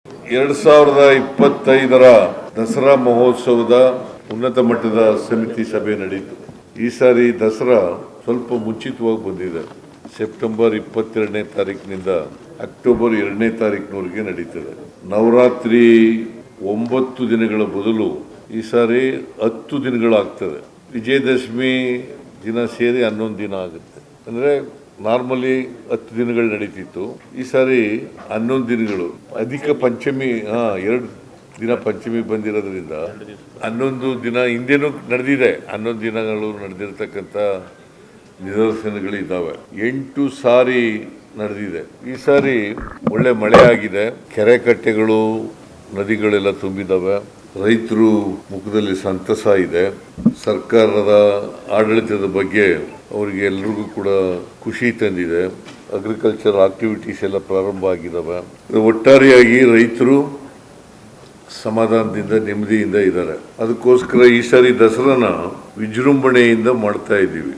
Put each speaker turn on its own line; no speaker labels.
2025ರ ದಸರಾ ಮಹೋತ್ಸವದ ಉನ್ನತ ಮಟ್ಟದ ಸಮಿತಿ ಸಭೆ ನಡೆಯಿತು. ಈ ಸಾರಿ ದಸರಾ ಸ್ವಲ್ಪ ಮುಂಚಿತವಾಗಿ ಬಂದಿದೆ. ಸೆಪ್ಟೆಂಬರ್ 22ನೇ ತಾರೀಕಿನಿಂದ ಅಕ್ಟೋಬರ್ 2ನೇ ತಾರೀಕಿನವರೆಗೆ ನಡೀತದೆ. ನವರಾತ್ರಿ 9 ದಿನಗಳ ಬದಲು ಈ ಸಾರಿ 10 ದಿನಗಳಾಗ್ತದೆ. ವಿಜಯದಶಮಿ ದಿನ ಸೇರಿ 11 ದಿನ ಆಗುತ್ತೆ. ಅಂದರೆ ನಾರ್ಮಲಿ 10 ದಿನಗಳು ನಡೀತಿತ್ತು. ಈ ಸಾರಿ 11 ದಿನಗಳು. ಅಧಿಕ ಪಂಚಮಿ 2 ದಿನ ಪಂಚಮಿ ಬಂದಿರೋದ್ರಿಂದ 11 ದಿನ ಹಿಂದೆನೂ ನಡೆದಿದೆ. 11 ದಿನಗಳು ನಡೆದಿರ್ತಕ್ಕಂಥ ನಿದರ್ಶನಗಳಿದ್ದಾವೆ. 8 ಸಾರಿ ನಡೆದಿದೆ. ಈ ಸಾರಿ ಒಳ್ಳೆ ಮಳೆ ಆಗಿದೆ. ಕೆರೆ ಕಟ್ಟೆಗಳು ನದಿಗಳೆಲ್ಲ ತುಂಬಿದ್ದಾವೆ. ರೈತರು ಮುಖದಲ್ಲಿ ಸಂತಸ ಇದೆ. ಸರ್ಕಾರದ ಆಡಳಿತದ ಬಗ್ಗೆ ಅವರಿಗೆ ಎಲ್ರಿಗೂ ಕೂಡ ಖುಷಿ ತಂದಿದೆ. ಅಗ್ರಿಕಲ್ಚರ್ ಆಕ್ಟಿವಿಟೀಸ್ ಎಲ್ಲ ಪ್ರಾರಂಭ ಆಗಿದ್ದಾವೆ. ಒಟ್ಟಾರೆಯಾಗಿ ರೈತರು ಸಮಾಧಾನದಿಂದ ನೆಮ್ಮದಿಯಿಂದ ಇದ್ದಾರೆ. ಅದಕ್ಕೋಸ್ಕರ ಈ ಸಾರಿ ದಸರಾನ ವಿಜೃಂಭಣೆಯಿಂದ ಮಾಡ್ತಾ ಇದ್ದೀವಿ.